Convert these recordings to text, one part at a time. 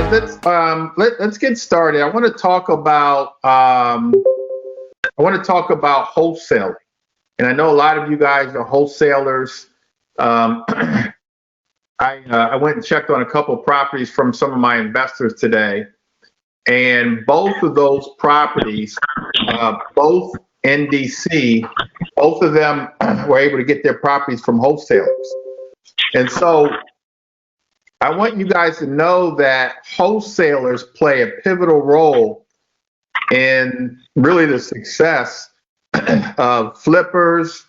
guys, let's get started. I want to talk about wholesaling, and I know a lot of you guys are wholesalers. I went and checked on a couple of properties from some of my investors today, and both of those properties, both NDC, both of them were able to get their properties from wholesalers. And so I want you guys to know that wholesalers play a pivotal role in really the success of flippers.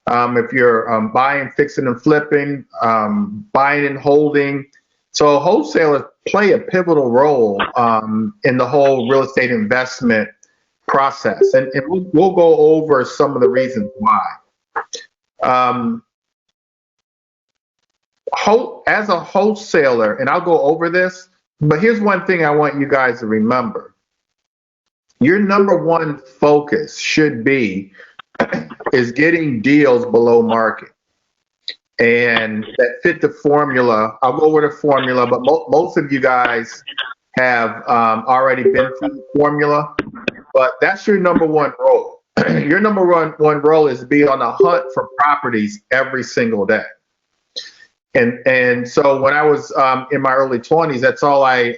If you're buying, fixing, and flipping, buying and holding. So wholesalers play a pivotal role in the whole real estate investment process. And we'll go over some of the reasons why. As a wholesaler, and I'll go over this, but here's one thing I want you guys to remember. Your number one focus should be is getting deals below market and that fit the formula. I'll go over the formula, but most of you guys have already been through the formula, but that's your number one role. Your number one role is to be on the hunt for properties every single day. And so when I was in my early 20s, that's all I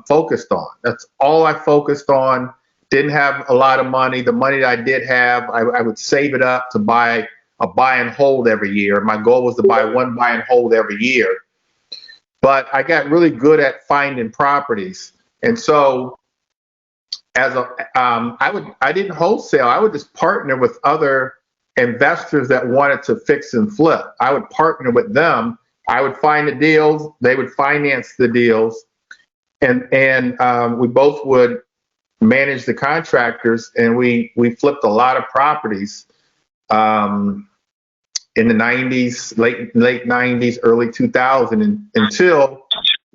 focused on. That's all I focused on. Didn't have a lot of money. The money that I did have, I would save it up to buy a buy and hold every year. My goal was to buy one buy and hold every year. But I got really good at finding properties. And so I didn't wholesale. I would just partner with other investors that wanted to fix and flip. I would partner with them. I would find the deals. They would finance the deals. And we both would manage the contractors, and we flipped a lot of properties in the 90s, late 90s, early 2000s, until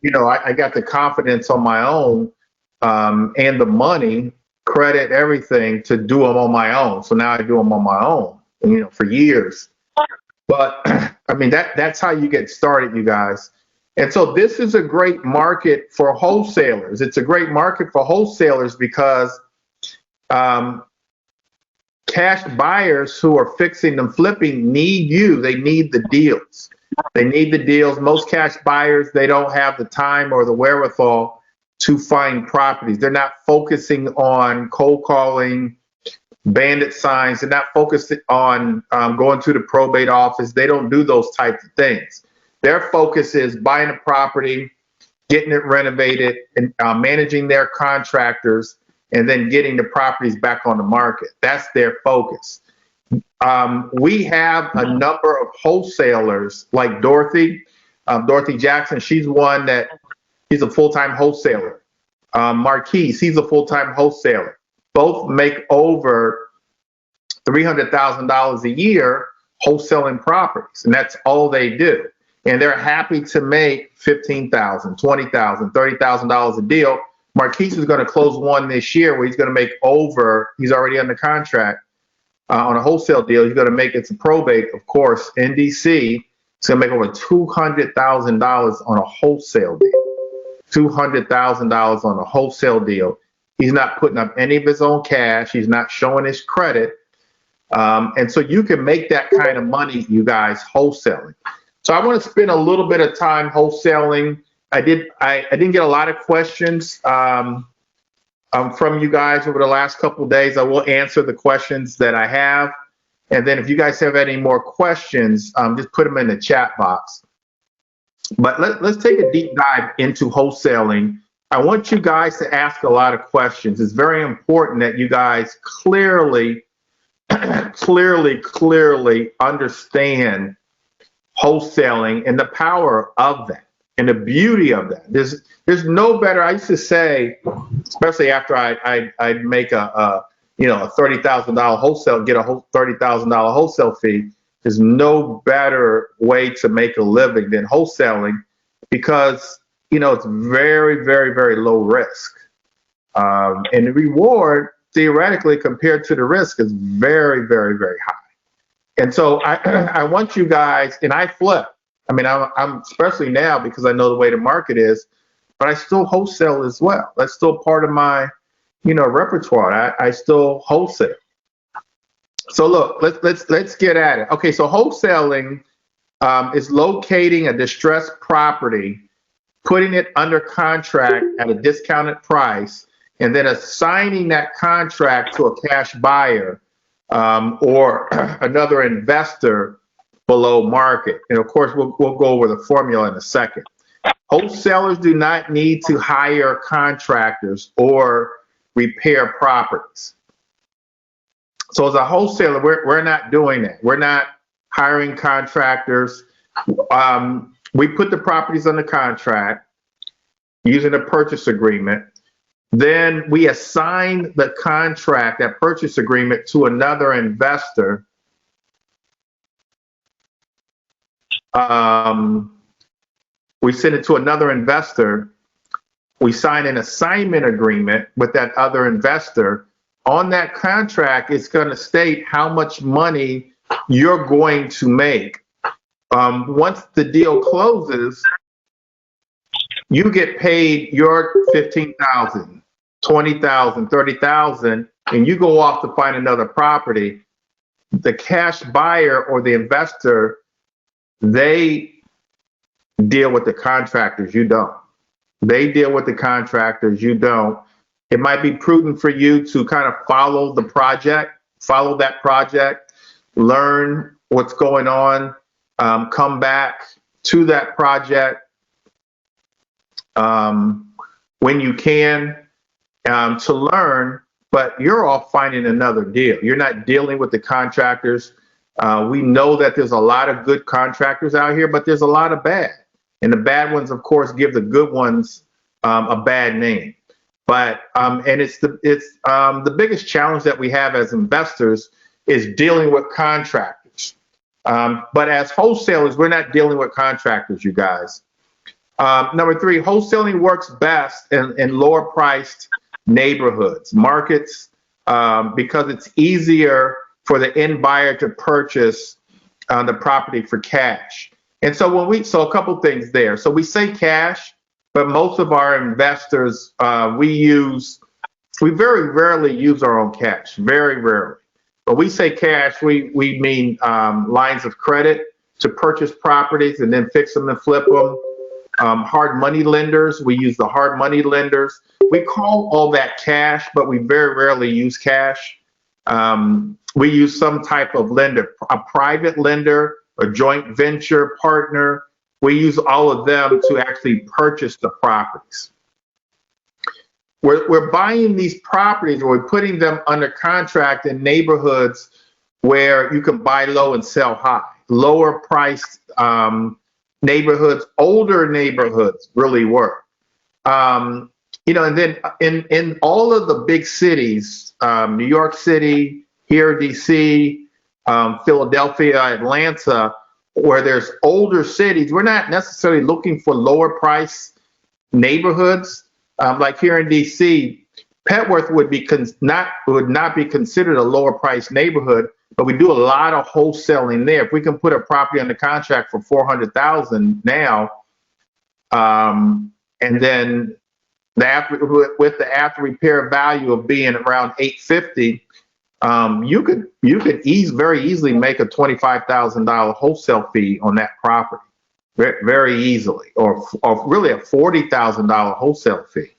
I got the confidence on my own and the money, credit, everything to do them on my own. So now I do them on my own, for years. But I mean, that's how you get started, you guys. And so this is a great market for wholesalers. It's a great market for wholesalers because cash buyers who are fixing and flipping need you. They need the deals. They need the deals. Most cash buyers, they don't have the time or the wherewithal to find properties. They're not focusing on cold calling, bandit signs. They're not focused on going to the probate office. They don't do those types of things. Their focus is buying a property, getting it renovated, and managing their contractors, and then getting the properties back on the market. That's their focus. We have a number of wholesalers like Dorothy Jackson. She's a full-time wholesaler. Marquise, he's a full-time wholesaler. Both make over $300,000 a year wholesaling properties, and that's all they do. And they're happy to make $15,000, $20,000, $30,000 a deal. Marquise is going to close one this year where he's going to make he's already under contract on a wholesale deal. He's going to make, it's a probate, of course, NDC. He's going to make over $200,000 on a wholesale deal. $200,000 on a wholesale deal. He's not putting up any of his own cash. He's not showing his credit. And so you can make that kind of money, you guys, wholesaling. So I want to spend a little bit of time wholesaling. I didn't get a lot of questions from you guys over the last couple of days. I will answer the questions that I have. And then if you guys have any more questions, just put them in the chat box. But let's take a deep dive into wholesaling. I want you guys to ask a lot of questions. It's very important that you guys clearly understand wholesaling and the power of that and the beauty of that. There's no better. I used to say, especially after I'd make a $30,000 wholesale, get a $30,000 wholesale fee. There's no better way to make a living than wholesaling because it's very, very, very low risk, and the reward theoretically compared to the risk is very, very, very high. And so I want you guys, and I flip. I mean, I'm especially now because I know the way the market is. but I still wholesale as well. That's still part of my, repertoire. I still wholesale. So look, let's get at it. Okay, so wholesaling is locating a distressed property, putting it under contract at a discounted price, and then assigning that contract to a cash buyer or another investor below market. And of course, we'll go over the formula in a second. Wholesalers do not need to hire contractors or repair properties. So as a wholesaler, we're not doing that. We're not hiring contractors. We put the properties under contract using a purchase agreement. Then we assign the contract, that purchase agreement, to another investor. We send it to another investor. We sign an assignment agreement with that other investor. On that contract, it's going to state how much money you're going to make. Once the deal closes, you get paid your $15,000, $20,000, $30,000, and you go off to find another property. The cash buyer or the investor, they deal with the contractors. You don't. They deal with the contractors. You don't. It might be prudent for you to kind of follow that project, learn what's going on, come back to that project when you can to learn, but you're off finding another deal. You're not dealing with the contractors. We know that there's a lot of good contractors out here, but there's a lot of bad. And the bad ones, of course, give the good ones a bad name. But and it's the biggest challenge that we have as investors is dealing with contractors. But as wholesalers, we're not dealing with contractors, you guys. Number three, wholesaling works best in lower priced neighborhoods, markets, because it's easier for the end buyer to purchase the property for cash. And so a couple things there. So we say cash, but most of our investors, we very rarely use our own cash, very rarely. But we say cash, we mean lines of credit to purchase properties and then fix them and flip them. Hard money lenders, we use the hard money lenders. We call all that cash, but we very rarely use cash. We use some type of lender, a private lender, a joint venture partner. We use all of them to actually purchase the properties. We're buying these properties, or we're putting them under contract in neighborhoods where you can buy low and sell high. Lower priced neighborhoods, older neighborhoods really work. And then in all of the big cities, New York City, here, DC, Philadelphia, Atlanta, where there's older cities, we're not necessarily looking for lower price neighborhoods. Like here in DC, Petworth would not be considered a lower price neighborhood, but we do a lot of wholesaling there. If we can put a property under contract for $400,000 now, and then with the after repair value of being around $850, you could very easily make a $25,000 wholesale fee on that property, very easily, or really a $40,000 wholesale fee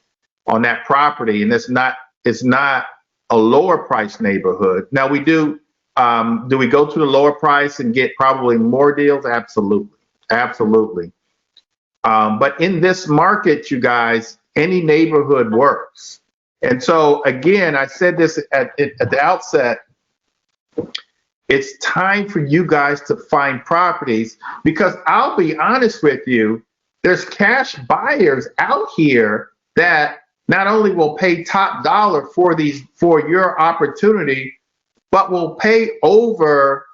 on that property, and it's not a lower price neighborhood. Now we do we go to the lower price and get probably more deals? Absolutely. But in this market, you guys, any neighborhood works. And so again, I said this at the outset, it's time for you guys to find properties, because I'll be honest with you, there's cash buyers out here that not only will pay top dollar for your opportunity, but will pay over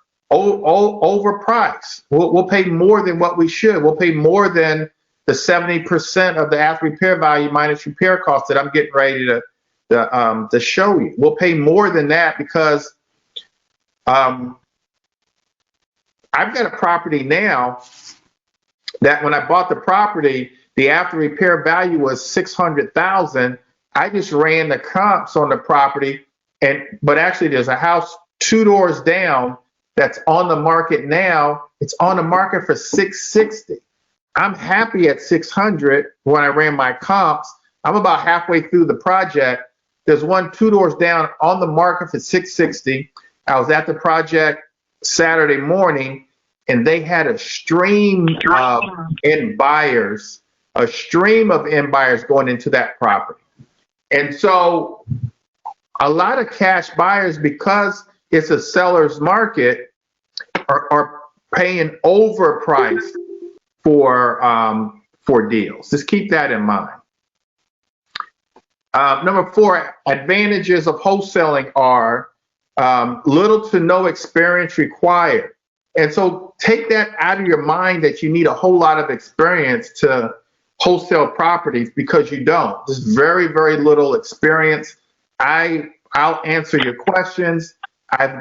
price. We'll pay more than what we should. We'll pay more than the 70% of the after repair value minus repair costs that I'm getting ready to show you. We'll pay more than that because I've got a property now that when I bought the property, The after repair value was 600,000. I just ran the comps on the property, but actually there's a house 2 doors down that's on the market now. It's on the market for 660. I'm happy at 600 when I ran my comps. I'm about halfway through the project. There's one 2 doors down on the market for 660. I was at the project Saturday morning, and they had a stream of end buyers, going into that property. And so a lot of cash buyers, because it's a seller's market, are paying overpriced for deals. Just keep that in mind. Number 4, advantages of wholesaling are little to no experience required. And so take that out of your mind that you need a whole lot of experience to wholesale properties, because you don't. There's very, very little experience. I'll answer your questions. I've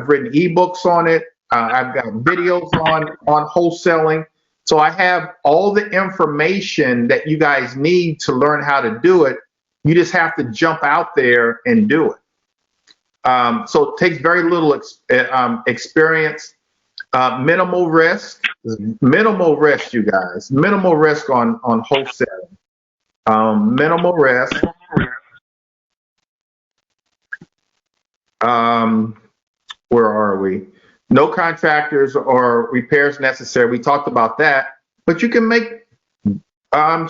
written ebooks on it. I've got videos on wholesaling. So I have all the information that you guys need to learn how to do it. You just have to jump out there and do it. So it takes very little experience. Minimal risk, you guys. Minimal risk on wholesaling. Minimal risk. Where are we? No contractors or repairs necessary. We talked about that, but you can make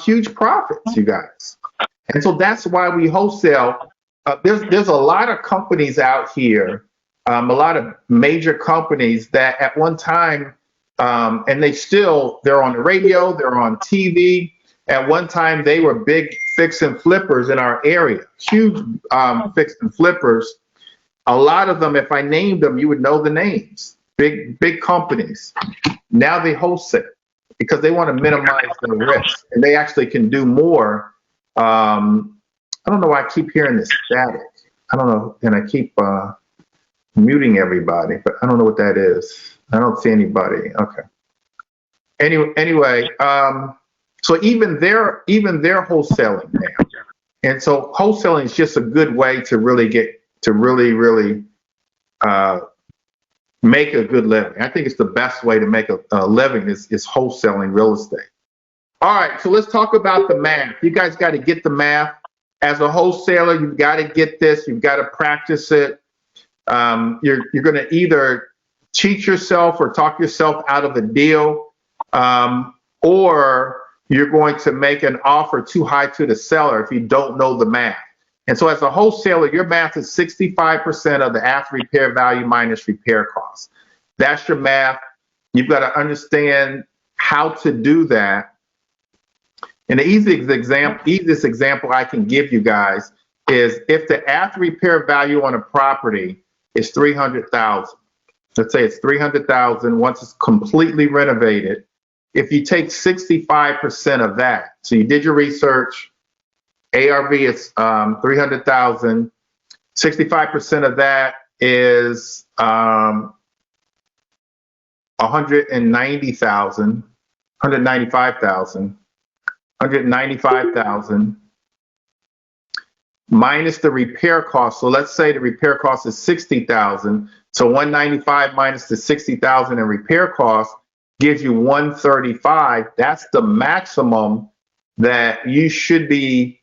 huge profits, you guys. And so that's why we wholesale. There's a lot of companies out here, a lot of major companies that at one time, and they're on the radio, they're on TV. At one time, they were big fix and flippers in our area, huge fix and flippers. A lot of them, if I named them, you would know the names. Big companies. Now they wholesale because they want to minimize the risk, and they actually can do more. I don't know why I keep hearing this static. I don't know, and I keep muting everybody, but I don't know what that is. I don't see anybody. Okay. Anyway, so even they're wholesaling now, and so wholesaling is just a good way to really make a good living. I think it's the best way to make a living is wholesaling real estate. All right, so let's talk about the math. You guys got to get the math. As a wholesaler, you've got to get this. You've got to practice it. You're going to either cheat yourself or talk yourself out of a deal, or you're going to make an offer too high to the seller if you don't know the math. And so as a wholesaler, your math is 65% of the after repair value minus repair costs. That's your math. You've got to understand how to do that. And the easiest example I can give you guys is if the after repair value on a property is $300,000. Let's say it's $300,000 once it's completely renovated. If you take 65% of that, so you did your research, ARV is 300,000. 65% of that is 190,000, 195,000 minus the repair cost. So let's say the repair cost is 60,000. So 195 minus the 60,000 in repair cost gives you 135. That's the maximum that you should be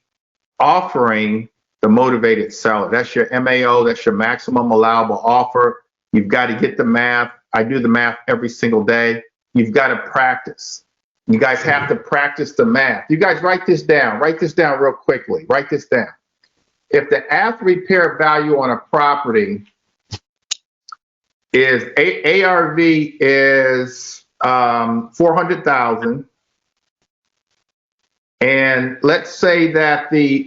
offering the motivated seller. That's your MAO, that's your maximum allowable offer. You've got to get the math. I do the math every single day. You've got to practice. You guys have to practice the math. You guys write this down. Write this down real quickly. Write this down. If the after repair value on a property is ARV is 400,000, and let's say that the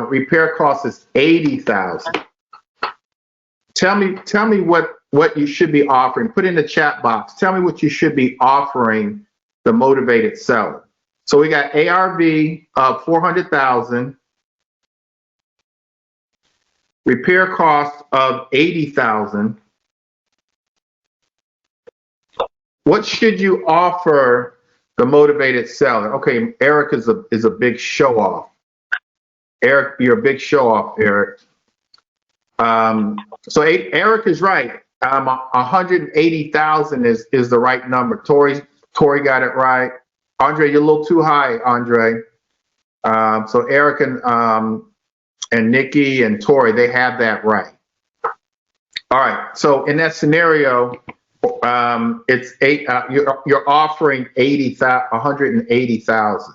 repair cost is 80,000. Tell me what you should be offering. Put in the chat box. Tell me what you should be offering the motivated seller. So we got ARV of 400,000, repair cost of 80,000. What should you offer The motivated seller. Okay, Eric is a big show off. Eric, you're a big show off, Eric. So Eric is right. 180,000 is the right number. Tori got it right. Andre, you're a little too high, Andre. So Eric and Nikki and Tori, they have that right. All right. So in that scenario, it's you're offering 180,000.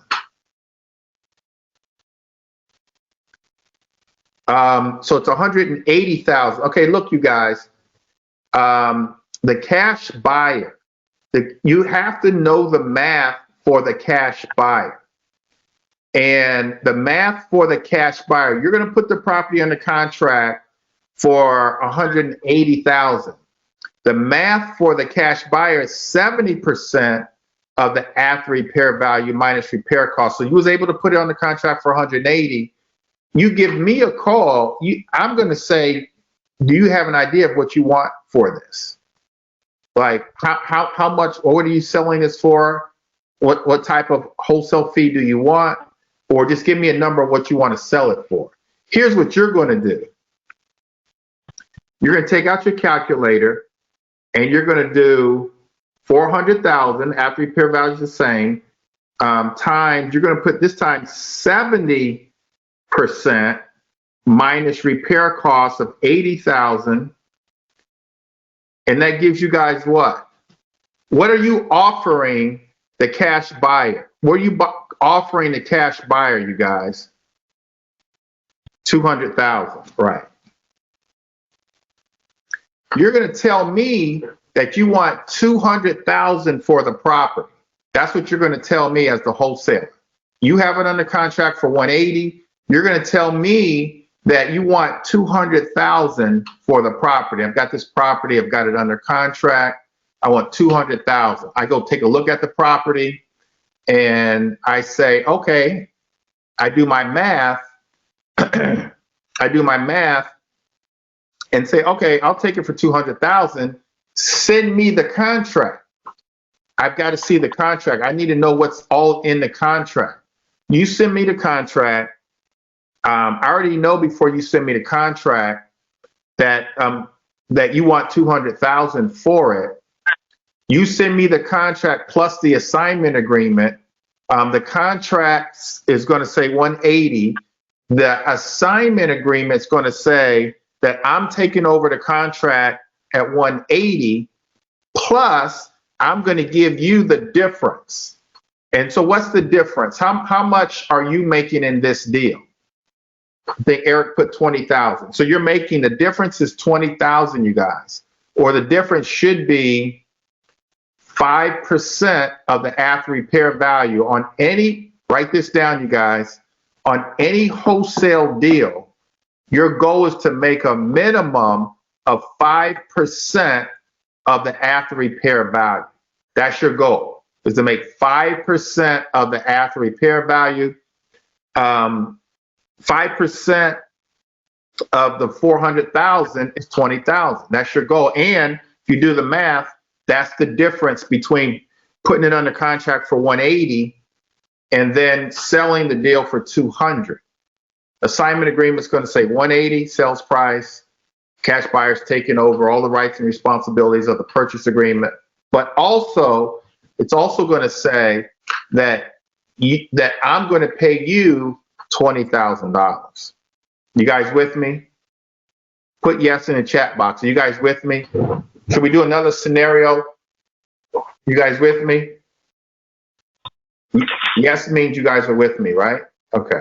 So it's 180,000. Okay, look, you guys, the cash buyer, you have to know the math for the cash buyer. And the math for the cash buyer, you're going to put the property under contract for 180,000. The math for the cash buyer is 70% of the after repair value minus repair costs. So you was able to put it on the contract for 180. You give me a call, I'm going to say, do you have an idea of what you want for this? Like how much, or what are you selling this for? What type of wholesale fee do you want? Or just give me a number of what you want to sell it for. Here's what you're going to do. You're going to take out your calculator and you're going to do 400,000 after repair value is the same, times, you're going to put this time 70% minus repair costs of 80,000. And that gives you guys what? What are you offering the cash buyer? What are you offering the cash buyer, you guys? 200,000, right? You're going to tell me that you want 200,000 for the property. That's what you're going to tell me as the wholesaler. You have it under contract for 180. You're going to tell me that you want 200,000 for the property. I've got this property. I've got it under contract. I want 200,000. I go take a look at the property and I say, okay, I do my math. I do my math and say, okay, I'll take it for 200,000. Send me the contract. I've got to see the contract. I need to know what's all in the contract. You send me the contract. I already know before you send me the contract that that you want 200,000 for it. You send me the contract plus the assignment agreement. The contract is going to say 180. The assignment agreement is going to say that I'm taking over the contract at 180, plus I'm going to give you the difference. And so what's the difference? How much are you making in this deal? I think Eric put 20,000. So you're making, the difference is 20,000, you guys, or the difference should be 5% of the after repair value on any, write this down, you guys, on any wholesale deal. Your goal is to make a minimum of 5% of the after repair value. That's your goal, is to make 5% of the after repair value. 5% of the 400,000 is 20,000. That's your goal. And if you do the math, that's the difference between putting it under contract for 180 and then selling the deal for 200. Assignment agreement is going to say 180 sales price, cash buyers taking over all the rights and responsibilities of the purchase agreement. But also, it's also going to say that that I'm going to pay you $20,000. You guys with me? Put yes in the chat box. Are you guys with me? Should we do another scenario? You guys with me? Yes means you guys are with me, right? Okay.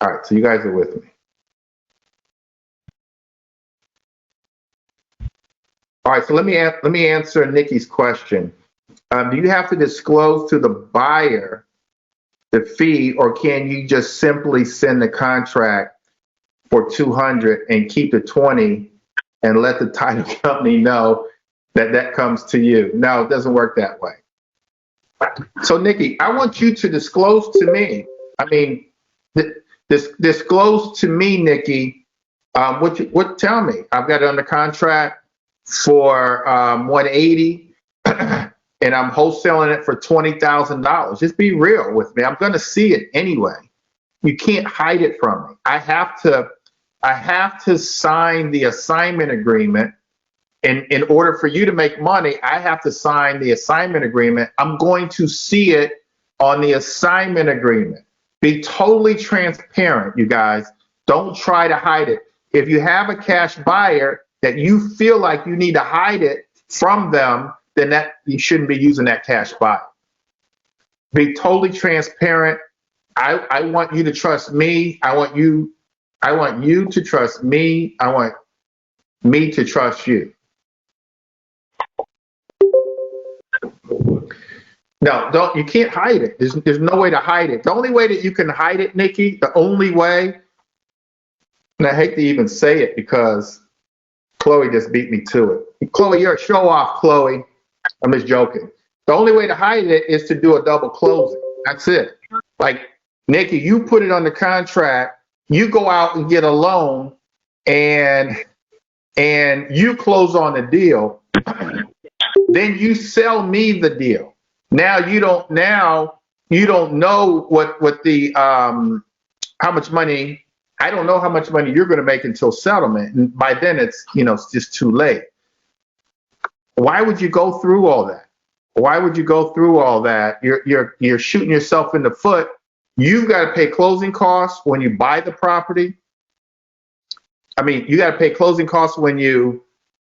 All right, so you guys are with me. All right, so let me answer Nikki's question. Do you have to disclose to the buyer the fee, or can you just simply send the contract for 200 and keep the 20 and let the title company know that that comes to you? No, it doesn't work that way. So Nikki, I want you to disclose to me. I mean, disclose to me, Nikki. What? Tell me. I've got it under contract for 180. and I'm wholesaling it for $20,000. Just be real with me. I'm going to see it anyway. You can't hide it from me. I have to sign the assignment agreement. And in order for you to make money, I have to sign the assignment agreement. I'm going to see it on the assignment agreement. Be totally transparent, you guys. Don't try to hide it. If you have a cash buyer that you feel like you need to hide it from them, then that you shouldn't be using that cash buyer. Be totally transparent. I want you to trust me. I want you to trust me. I want me to trust you. No, you can't hide it. There's no way to hide it. The only way that you can hide it, Nikki, the only way, and I hate to even say it because Chloe just beat me to it. Chloe, you're a show off, Chloe. I'm just joking. The only way to hide it is to do a double closing. That's it. Like, Nikki, you put it on the contract, you go out and get a loan, and you close on the deal, then you sell me the deal. Now you don't know what the how much money. I don't know how much money you're going to make until settlement, and by then it's just too late. Why would you go through all that? Why would you go through all that? You're shooting yourself in the foot. You've got to pay closing costs when you buy the property. I mean, you got to pay closing costs when you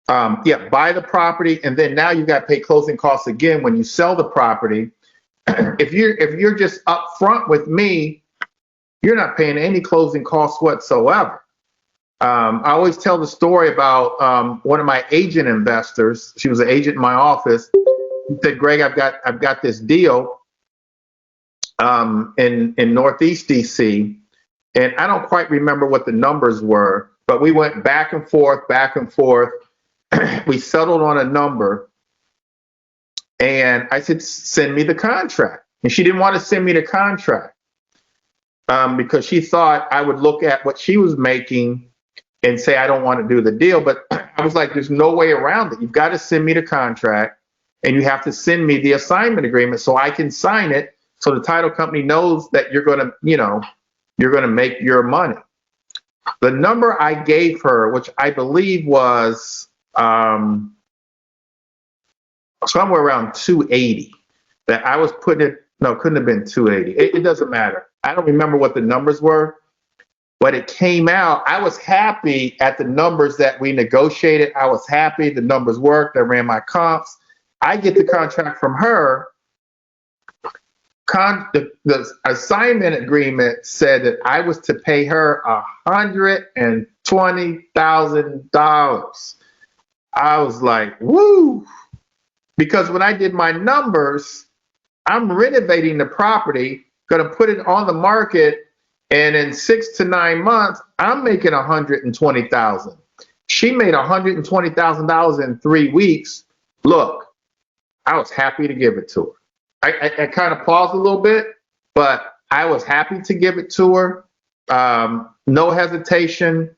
buy the property, and then now you got to pay closing costs again when you sell the property. If you're just upfront with me, you're not paying any closing costs whatsoever. I always tell the story about one of my agent investors. She was an agent in my office. She said, "Greg, I've got this deal in Northeast DC, and I don't quite remember what the numbers were, but we went back and forth. We settled on a number, and I said, send me the contract. And she didn't want to send me the contract because she thought I would look at what she was making and say, I don't want to do the deal. But I was like, there's no way around it. You've got to send me the contract, and you have to send me the assignment agreement so I can sign it, so the title company knows that you're going to make your money. The number I gave her, which I believe was somewhere around 280, that I was putting it, no, it couldn't have been 280. It doesn't matter. I don't remember what the numbers were, but it came out. I was happy at the numbers that we negotiated. I was happy. The numbers worked. I ran my comps. I get the contract from her. The assignment agreement said that I was to pay her $120,000. I was like, woo! Because when I did my numbers, I'm renovating the property, going to put it on the market, and in 6 to 9 months, I'm making $120,000. She made $120,000 in 3 weeks. Look, I was happy to give it to her. I kind of paused a little bit, but I was happy to give it to her. No hesitation.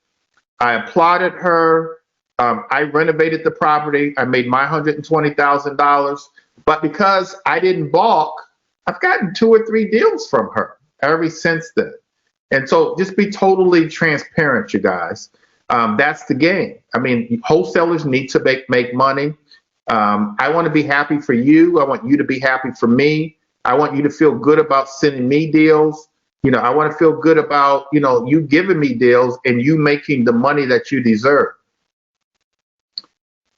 I applauded her. I renovated the property. I made my $120,000. But because I didn't balk, I've gotten 2 or 3 deals from her ever since then. And so just be totally transparent, you guys. That's the game. I mean, wholesalers need to make money. I want to be happy for you. I want you to be happy for me. I want you to feel good about sending me deals. I want to feel good about, you giving me deals and you making the money that you deserve.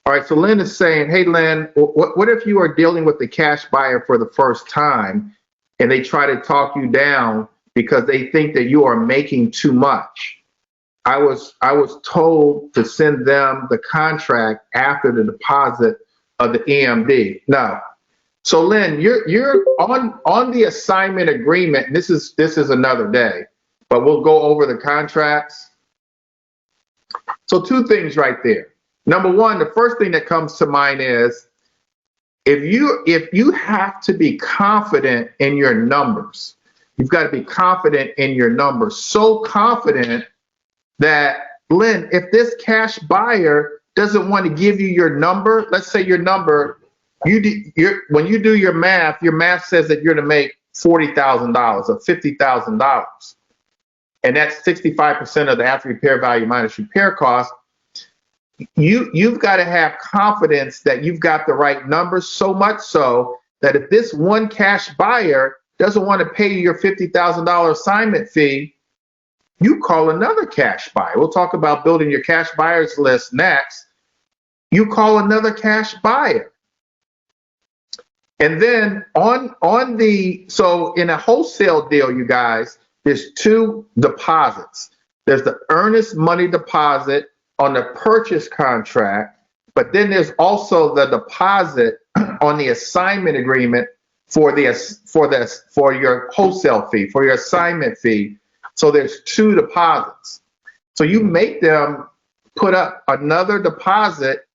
All right, so Lynn is saying, hey, Lynn, what if you are dealing with the cash buyer for the first time and they try to talk you down because they think that you are making too much? I was told to send them the contract after the deposit of the EMD. Now, so Lynn, you're on the assignment agreement. This is another day, but we'll go over the contracts. So 2 things right there. Number one, the first thing that comes to mind is if you have to be confident in your numbers, you've got to be confident in your numbers. So confident that, Lynn, if this cash buyer doesn't want to give you your number, let's say your number when you do your math says that you're to make $40,000 or $50,000, and that's 65% of the after repair value minus repair cost. You've got to have confidence that you've got the right numbers, so much so that if this one cash buyer doesn't want to pay you your $50,000 assignment fee, you call another cash buyer. We'll talk about building your cash buyers list next. You call another cash buyer. And then so in a wholesale deal, you guys, there's two deposits. There's the earnest money deposit on the purchase contract, but then there's also the deposit on the assignment agreement for your wholesale fee, for your assignment fee. So there's two deposits. So you make them put up another deposit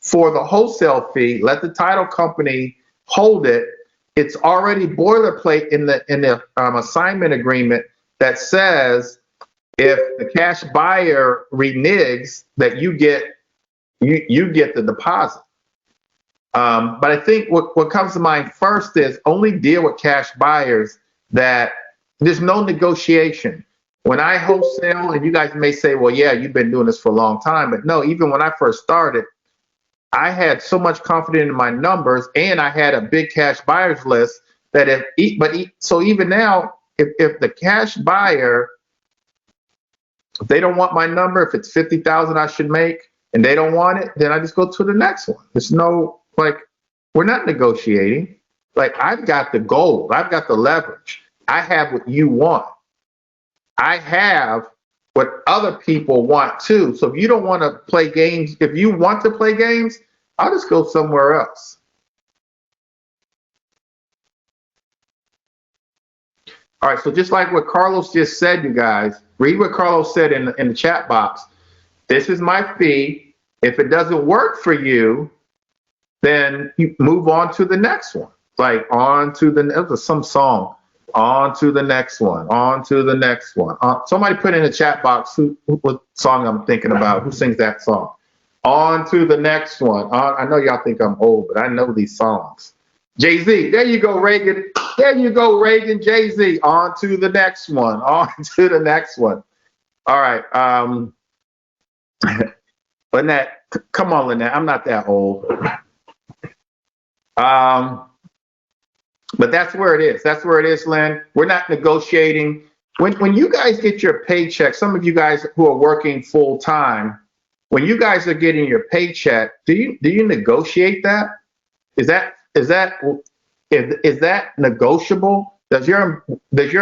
for the wholesale fee, let the title company hold it. It's already boilerplate in the assignment agreement that says if the cash buyer reneges, that you get the deposit. But I think what comes to mind first is only deal with cash buyers that there's no negotiation. When I wholesale, and you guys may say, well, yeah, you've been doing this for a long time, but no, even when I first started, I had so much confidence in my numbers, and I had a big cash buyers list that so even now, if the cash buyer, if they don't want my number, if it's 50,000 I should make, and they don't want it, then I just go to the next one. There's no, we're not negotiating. I've got the gold, I've got the leverage. I have what you want. I have what other people want too. So if you don't want to play games, if you want to play games, I'll just go somewhere else. All right, so just like what Carlos just said, you guys, read what Carlos said in the chat box. This is my fee. If it doesn't work for you, then you move on to the next one. It was some song. On to the next one. On to the next one. Somebody put in the chat box what song I'm thinking about. Who sings that song? On to the next one. I know y'all think I'm old, but I know these songs. Jay-Z. There you go, Reagan. There you go, Reagan. Jay-Z. On to the next one. On to the next one. All right. Lynette, come on, Lynette. I'm not that old. But that's where it is. That's where it is, Lynn. We're not negotiating. When you guys get your paycheck, some of you guys who are working full time, when you guys are getting your paycheck, do you negotiate that? Is that negotiable? Does your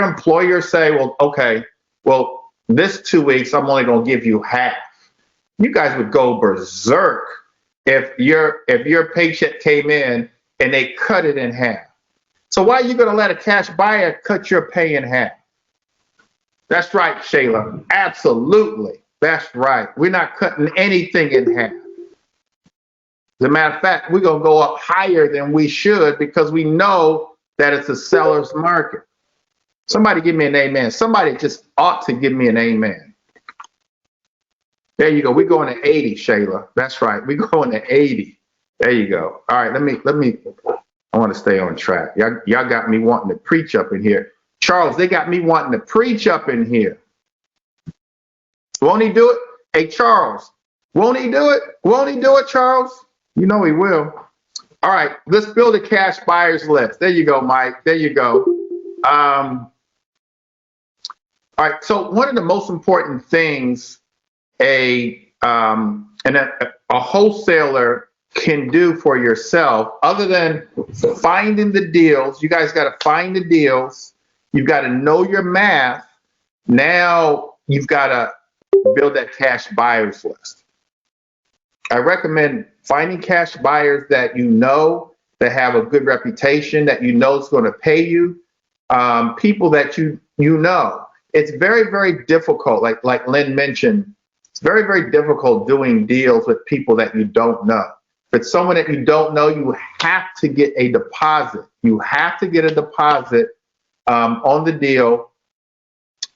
employer say, well, okay, well, this 2 weeks I'm only going to give you half? You guys would go berserk if your paycheck came in and they cut it in half. So why are you going to let a cash buyer cut your pay in half? That's right, Shayla. Absolutely. That's right. We're not cutting anything in half. As a matter of fact, we're going to go up higher than we should because we know that it's a seller's market. Somebody give me an amen. Somebody just ought to give me an amen. There you go. We're going to 80, Shayla. That's right. We're going to 80. There you go. All right, let me. I want to stay on track. Y'all got me wanting to preach up in here. Charles, they got me wanting to preach up in here. Won't he do it? Hey, Charles, won't he do it? Won't he do it, Charles? You know he will. All right, let's build a cash buyers list. There you go, Mike. There you go. All right, so one of the most important things a wholesaler can do for yourself, other than finding the deals, you guys got to find the deals. You've got to know your math. Now you've got to build that cash buyers list. I recommend finding cash buyers that you know, that have a good reputation, that you know is going to pay you, people that you know. It's very, very difficult, like Lynn mentioned, it's very, very difficult doing deals with people that you don't know. If it's someone that you don't know, you have to get a deposit. You have to get a deposit on the deal,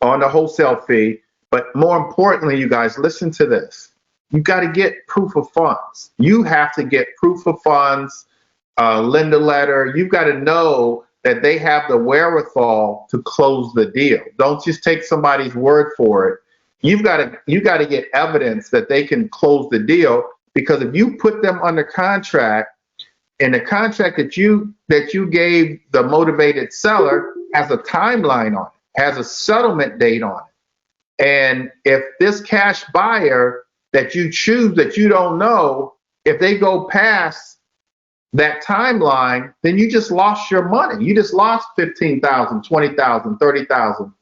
on the wholesale fee. But more importantly, you guys, listen to this. You got to get proof of funds. You have to get proof of funds lender letter. You've got to know that they have the wherewithal to close the deal. Don't just take somebody's word for it. You got to get evidence that they can close the deal, because if you put them under contract, and the contract that you gave the motivated seller has a timeline on it, has a settlement date on it. And if this cash buyer that you choose that you don't know, if they go past that timeline, then you just lost your money. You just lost $15,000, $20,000, $30,000,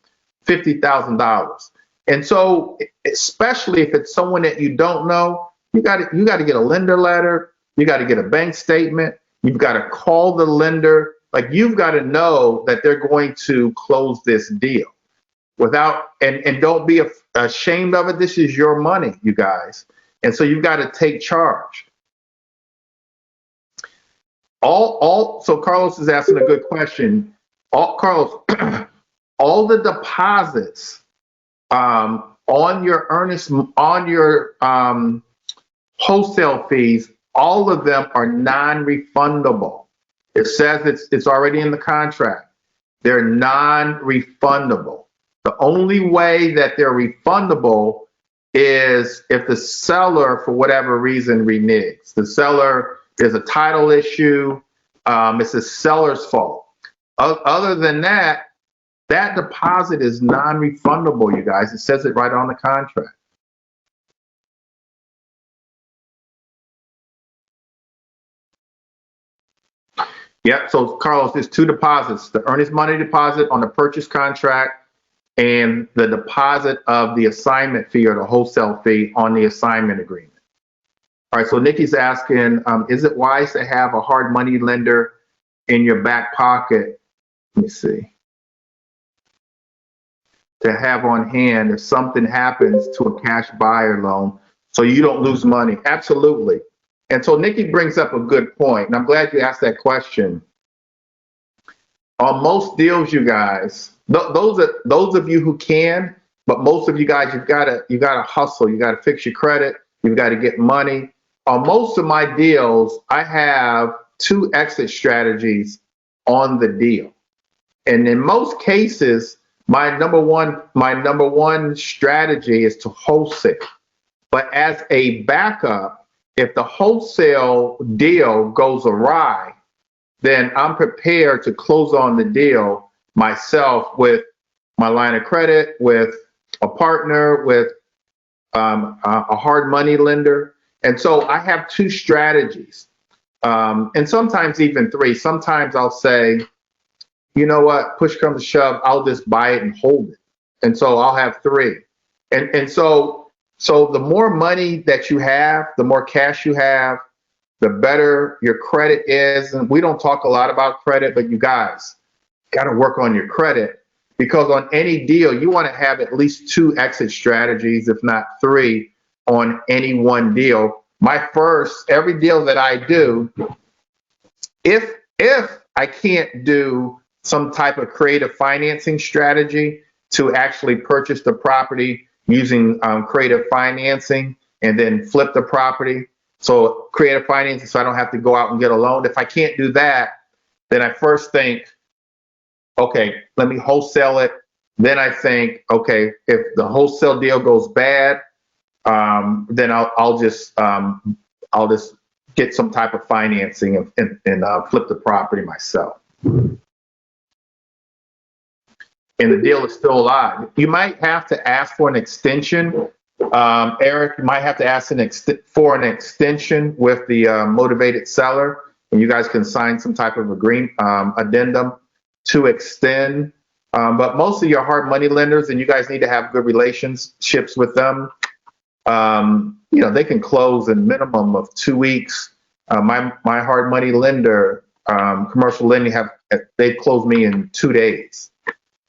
$50,000. And so, especially if it's someone that you don't know, you got to get a lender letter. You got to get a bank statement. You've got to call the lender. Like, you've got to know that they're going to close this deal without, and don't be ashamed of it. This is your money, you guys. And so you've got to take charge. So Carlos is asking a good question. Carlos, all the deposits on your wholesale fees, all of them are non-refundable. It says it's already in the contract. They're non-refundable. The only way that they're refundable is if the seller, for whatever reason, reneges. The seller, there's a title issue. It's the seller's fault. Other than that, that deposit is non-refundable, you guys. It says it right on the contract. Yep, so Carlos, there's two deposits: the earnest money deposit on the purchase contract and the deposit of the assignment fee or the wholesale fee on the assignment agreement. All right, so Nikki's asking, is it wise to have a hard money lender in your back pocket? Let me see. To have on hand if something happens to a cash buyer loan so you don't lose money. Absolutely. And so Nikki brings up a good point, and I'm glad you asked that question. On most deals, you guys, those of you who can, but most of you guys, you gotta hustle. You gotta fix your credit. You've got to get money. On most of my deals, I have two exit strategies on the deal, and in most cases, my number one strategy is to wholesale. But as a backup, if the wholesale deal goes awry, then I'm prepared to close on the deal myself with my line of credit, with a partner, with a hard money lender. And so I have two strategies, and sometimes even three. Sometimes I'll say, you know what, push comes to shove, I'll just buy it and hold it. And so I'll have three. And so the more money that you have, the more cash you have, the better your credit is. And we don't talk a lot about credit, but you guys got to work on your credit, because on any deal, you want to have at least two exit strategies, if not three, on any one deal. Every deal that I do, if I can't do some type of creative financing strategy to actually purchase the property using creative financing and then flip the property. So creative financing, so I don't have to go out and get a loan. If I can't do that, then I first think, okay, let me wholesale it. Then I think, okay, if the wholesale deal goes bad, then I'll just get some type of financing and flip the property myself. And the deal is still alive. You might have to ask for an extension. Eric, you might have to ask for an extension with the motivated seller, and you guys can sign some type of addendum to extend. But most of your hard money lenders, and you guys need to have good relationships with them, they can close in minimum of 2 weeks. My hard money lender, commercial lending, they closed me in 2 days.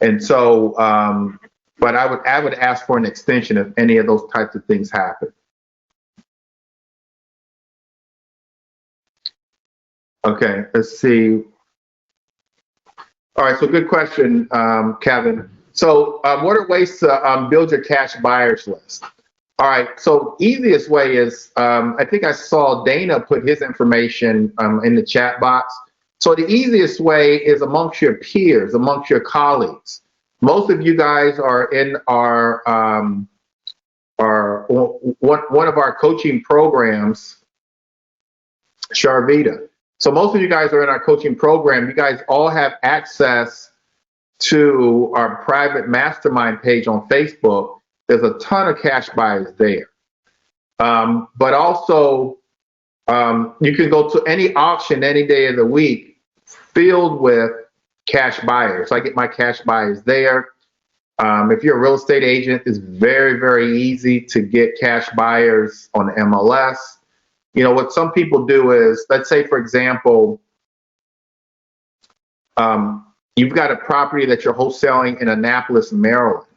And so, but I would ask for an extension if any of those types of things happen. Okay, let's see. All right, so good question, Kevin. So what are ways to build your cash buyers list? All right, so easiest way is, I think I saw Dana put his information in the chat box. So the easiest way is amongst your peers, amongst your colleagues. Most of you guys are in our one of our coaching programs, Sharvita. So most of you guys are in our coaching program. You guys all have access to our private mastermind page on Facebook. There's a ton of cash buyers there. But also, you can go to any auction any day of the week filled with cash buyers. I get my cash buyers there. If you're a real estate agent, it's very, very easy to get cash buyers on the MLS. You know, what some people do is, let's say, for example, you've got a property that you're wholesaling in Annapolis, Maryland.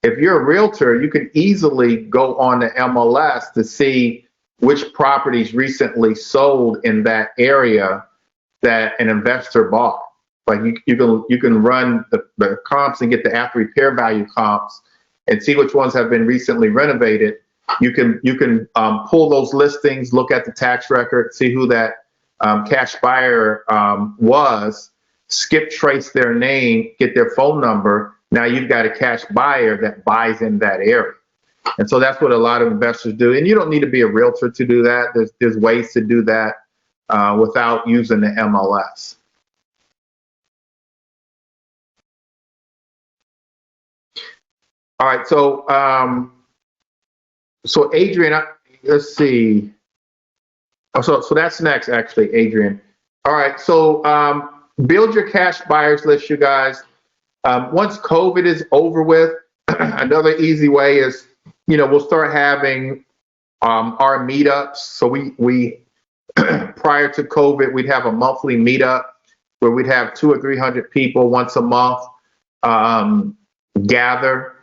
If you're a realtor, you can easily go on the MLS to see which properties recently sold in that area that an investor bought. Like you can run the comps and get the after repair value comps and see which ones have been recently renovated. You can pull those listings, look at the tax record, see who that cash buyer was, skip trace their name, get their phone number. Now you've got a cash buyer that buys in that area. And so that's what a lot of investors do. And you don't need to be a realtor to do that. There's ways to do that without using the MLS. All right, so Adrian, let's see. Oh, so that's next, actually, Adrian. All right, so build your cash buyers list, you guys. Once COVID is over with, another easy way is, we'll start having our meetups. So we prior to COVID, we'd have a monthly meetup where we'd have 200 or 300 people once a month gather.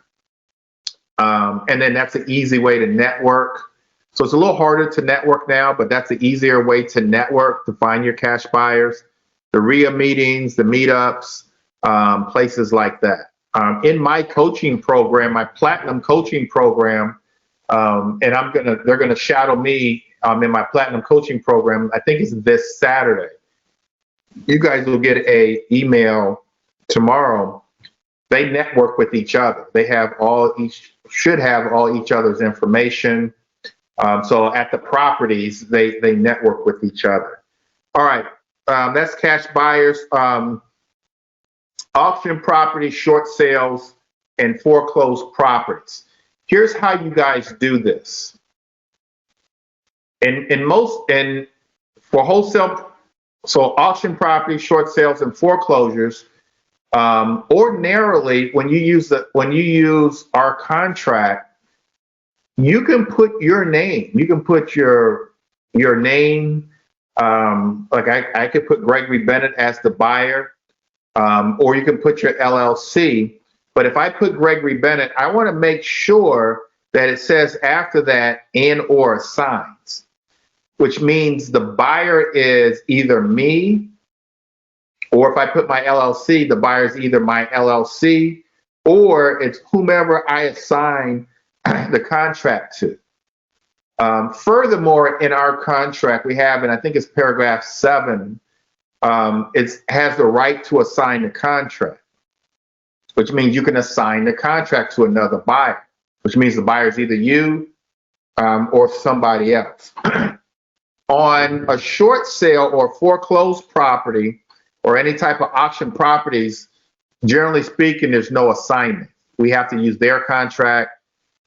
And then that's an easy way to network. So it's a little harder to network now, but that's an easier way to network, to find your cash buyers. The RIA meetings, the meetups, places like that. In my coaching program, my platinum coaching program, and they're gonna shadow me in my platinum coaching program. I think it's this Saturday. You guys will get a email tomorrow. They network with each other. They should have all each other's information. So at the properties, they network with each other. All right, that's cash buyers. Auction properties, short sales, and foreclosed properties. Here's how you guys do this. For wholesale, so auction properties, short sales, and foreclosures, ordinarily when you use our contract, you can put your name. You can put your name. Like I could put Gregory Bennett as the buyer. Or you can put your LLC. But if I put Gregory Bennett, I want to make sure that it says after that and or assigns, which means the buyer is either me, or if I put my LLC, the buyer is either my LLC or it's whomever I assign the contract to. Furthermore, in our contract, we have, and I think it's paragraph 7, it has the right to assign the contract, which means you can assign the contract to another buyer, which means the buyer is either you or somebody else. On a short sale or foreclosed property or any type of auction properties, generally speaking, there's no assignment. We have to use their contract.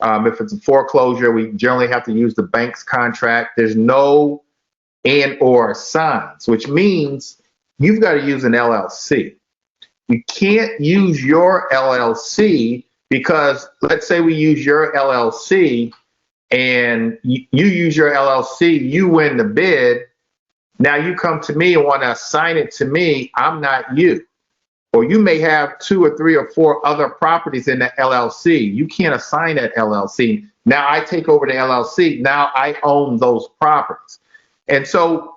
If it's a foreclosure, we generally have to use the bank's contract. There's no and or assigns, which means you've got to use an LLC. You can't use your LLC because let's say we use your LLC and you use your LLC, you win the bid. Now you come to me and want to assign it to me. I'm not you. Or you may have 2 or 3 or 4 other properties in the LLC. You can't assign that LLC. Now I take over the LLC. Now I own those properties. And so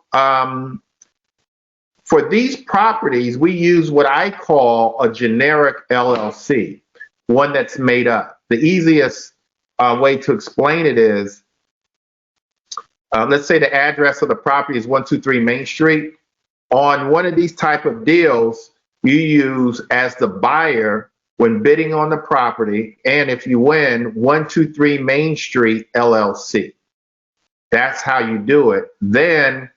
for these properties, we use what I call a generic LLC, one that's made up. The easiest way to explain it is, let's say the address of the property is 123 Main Street. On one of these type of deals, you use as the buyer when bidding on the property, and if you win, 123 Main Street LLC. That's how you do it. Then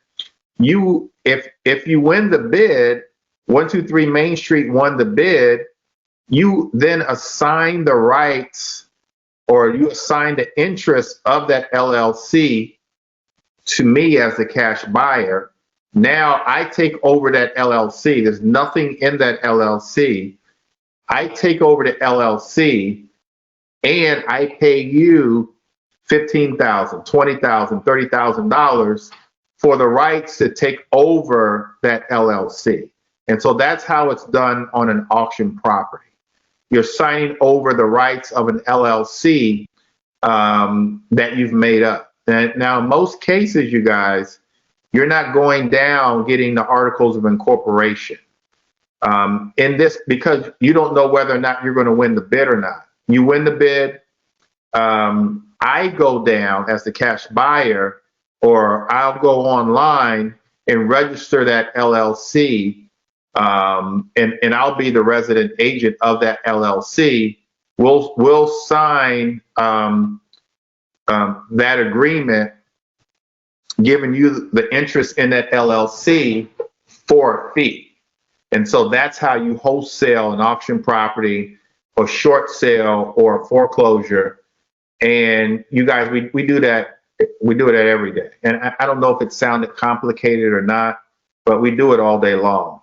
if you win the bid, 123 Main Street won the bid, you then assign the rights, or you assign the interest of that LLC to me as the cash buyer. Now I take over that LLC. There's nothing in that LLC. I take over the LLC and I pay you $15,000, $20,000, $30,000 for the rights to take over that LLC. And so that's how it's done on an auction property. You're signing over the rights of an LLC that you've made up. And now, in most cases, you guys, you're not going down getting the articles of incorporation in this, because you don't know whether or not you're going to win the bid or not. You win the bid, I go down as the cash buyer, or I'll go online and register that LLC, and I'll be the resident agent of that LLC. We'll sign that agreement, giving you the interest in that LLC for a fee. And so that's how you wholesale an auction property, or short sale, or a foreclosure. And you guys, we do that. We do it every day. And I don't know if it sounded complicated or not, but we do it all day long.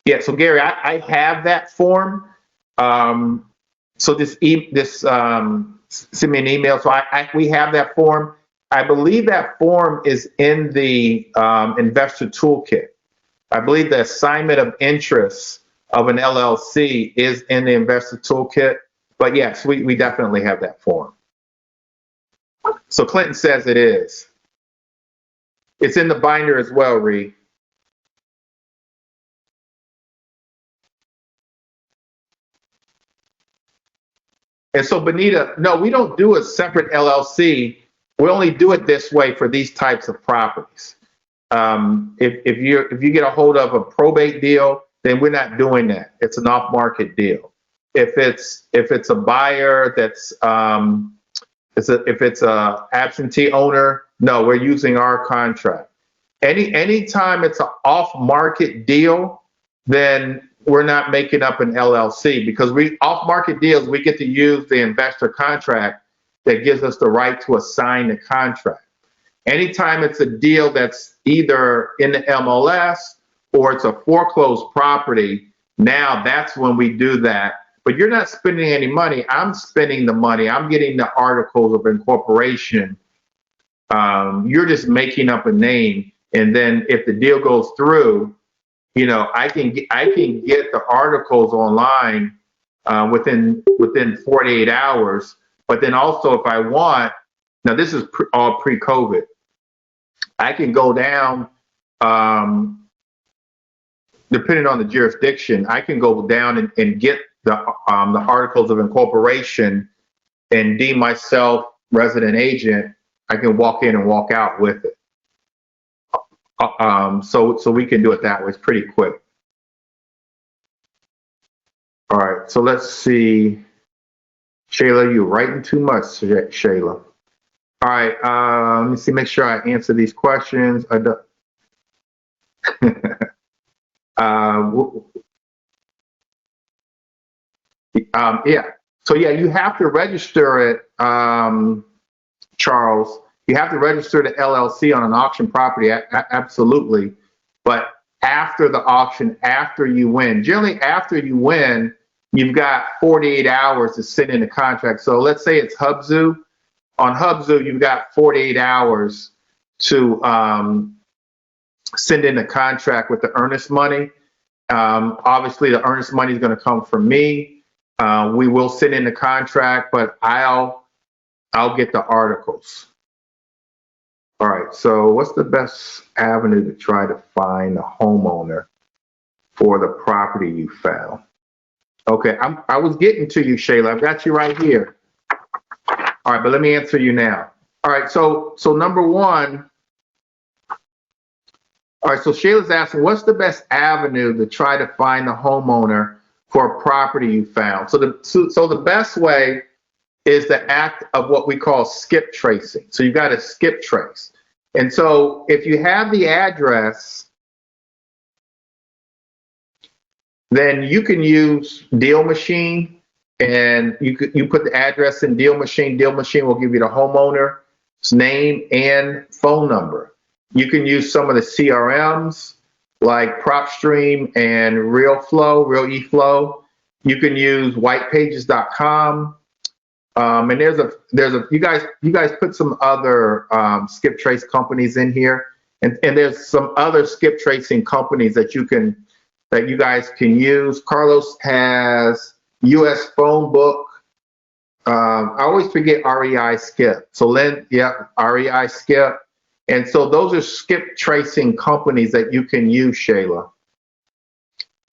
Yeah. So Gary, I have that form. So send me an email. So we have that form. I believe that form is in the investor toolkit. I believe the assignment of interest of an LLC is in the investor toolkit. But yes, we definitely have that form. So Clinton says it is. It's in the binder as well, Reed. And so, Benita, no, we don't do a separate LLC. We only do it this way for these types of properties. If you get a hold of a probate deal, then we're not doing that. It's an off-market deal. If it's a buyer that's if it's a absentee owner, no, we're using our contract. Anytime it's an off-market deal, then we're not making up an LLC, because off-market deals, we get to use the investor contract that gives us the right to assign the contract. Anytime it's a deal that's either in the MLS or it's a foreclosed property, now that's when we do that. But you're not spending any money. I'm spending the money. I'm getting the articles of incorporation. You're just making up a name. And then if the deal goes through, I can get the articles online within 48 hours. But then also, if I want, now this is all pre-COVID, I can go down, depending on the jurisdiction, I can go down and get the articles of incorporation and deem myself resident agent. I can walk in and walk out with it. So we can do it that way. It's pretty quick. All right, so let's see. Shayla, you're writing too much, Shayla. All right, let me see, make sure I answer these questions. Yeah, so yeah, you have to register it, Charles. You have to register the LLC on an auction property, absolutely. But after the auction, after you win, generally after you win, you've got 48 hours to send in the contract. So let's say it's Hubzu. On Hubzu, you've got 48 hours to send in the contract with the earnest money. Obviously, the earnest money is going to come from me. We will send in the contract, but I'll get the articles. All right, so what's the best avenue to try to find a homeowner for the property you found? Okay, I was getting to you, Shayla. I've got you right here. All right, but let me answer you now. All right, so number one, all right, so Shayla's asking, what's the best avenue to try to find the homeowner for a property you found? So the best way is the act of what we call skip tracing. So you've got to skip trace. And so if you have the address, then you can use Deal Machine, and you put the address in Deal Machine. Deal Machine will give you the homeowner's name and phone number. You can use some of the CRMs like PropStream and RealEflow. You can use whitepages.com. And you guys put some other skip trace companies in here, and there's some other skip tracing companies that you guys can use. Carlos has US Phone Book. I always forget REI Skip. So Lynn, yeah, REI Skip. And so those are skip tracing companies that you can use, Shayla,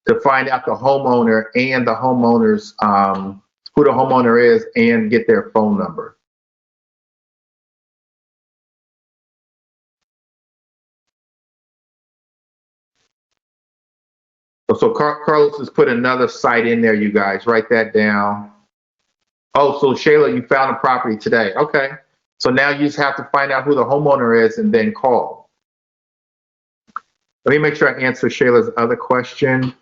to find out the homeowner and the homeowner's who the homeowner is and get their phone number. So Carlos has put another site in there, you guys. Write that down. Oh, so Shayla, you found a property today. Okay. So now you just have to find out who the homeowner is and then call. Let me make sure I answer Shayla's other question.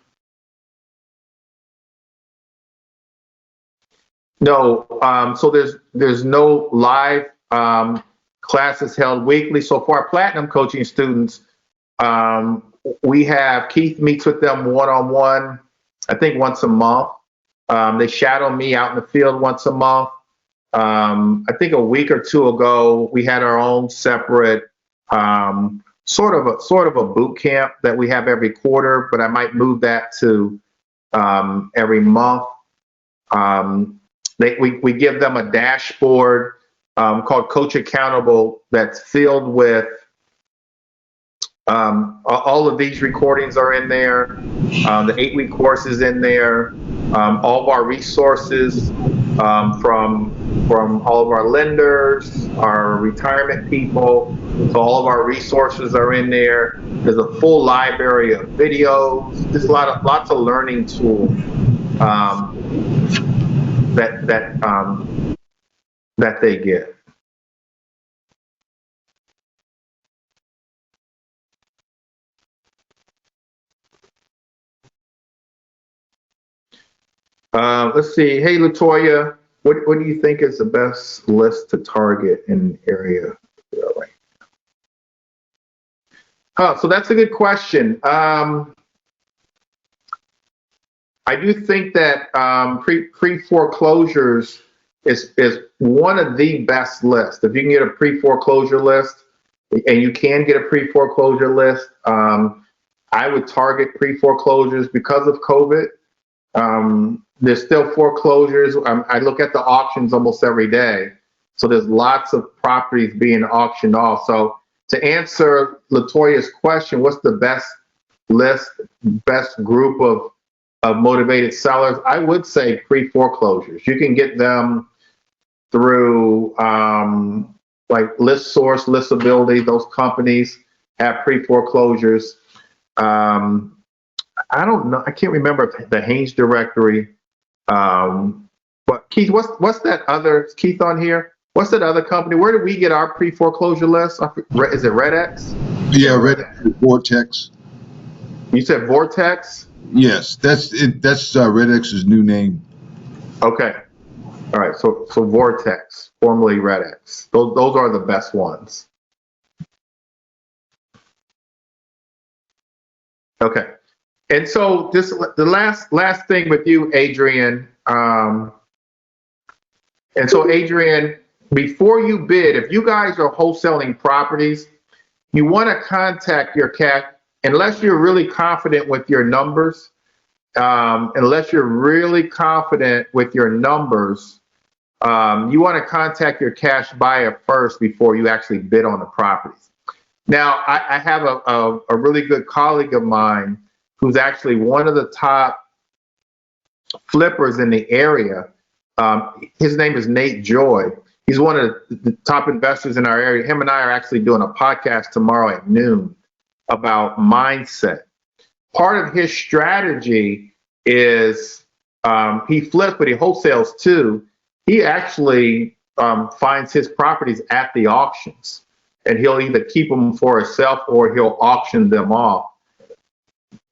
No, so there's no live classes held weekly. So for our platinum coaching students, we have Keith meets with them one-on-one, I think once a month. They shadow me out in the field once a month. I think a week or two ago, we had our own separate sort of a boot camp that we have every quarter, but I might move that to every month. We give them a dashboard called Coach Accountable that's filled with all of these recordings are in there. The 8-week course is in there. All of our resources from all of our lenders, our retirement people. So all of our resources are in there. There's a full library of videos. There's lots of learning tools that they get. Let's see. Hey, Latoya, what do you think is the best list to target in an area? So that's a good question. I do think that pre-foreclosures is one of the best lists. If you can get a pre-foreclosure list, and you can get a pre-foreclosure list, I would target pre-foreclosures because of COVID. There's still foreclosures. I look at the auctions almost every day. So there's lots of properties being auctioned off. So to answer Latoya's question, what's the best list, best group of motivated sellers? I would say pre-foreclosures. You can get them through like ListSource, Listability. Those companies have pre-foreclosures. I don't know. I can't remember the Haynes directory. But Keith, what's that other, Keith, on here? What's that other company? Where did we get our pre-foreclosure list? Is it RedX? Yeah, RedX, Vortex. You said Vortex? Yes, that's it. That's RedX's new name. Okay. All right. So Vortex, formerly RedX. Those are the best ones. Okay. And so the last thing with you, Adrian. And so Adrian, before you bid, if you guys are wholesaling properties, you want to contact your cash, unless you're really confident with your numbers. You want to contact your cash buyer first before you actually bid on the properties. Now, I have a really good colleague of mine who's actually one of the top flippers in the area. His name is Nate Joy. He's one of the top investors in our area. Him and I are actually doing a podcast tomorrow at noon about mindset. Part of his strategy is he flips, but he wholesales too. He actually finds his properties at the auctions, and he'll either keep them for himself or he'll auction them off.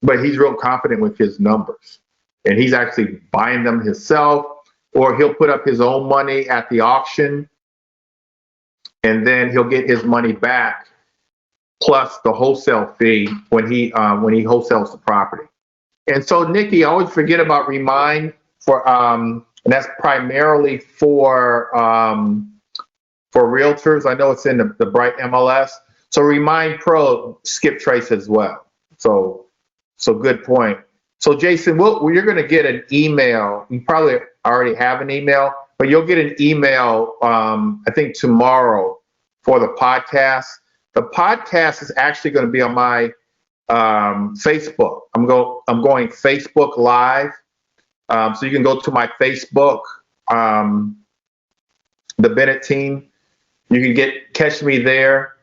But he's real confident with his numbers, and he's actually buying them himself, or he'll put up his own money at the auction, and then he'll get his money back plus the wholesale fee when he wholesales the property. And so, Nikki, I always forget about Remind for and that's primarily for realtors. I know it's in the Bright MLS. So Remind Pro skip trace as well. So good point. So Jason, you're going to get an email. You probably already have an email, but you'll get an email I think tomorrow for the podcast. The podcast is actually going to be on my Facebook. I'm going Facebook Live. So you can go to my Facebook, the Bennett team. You can catch me there.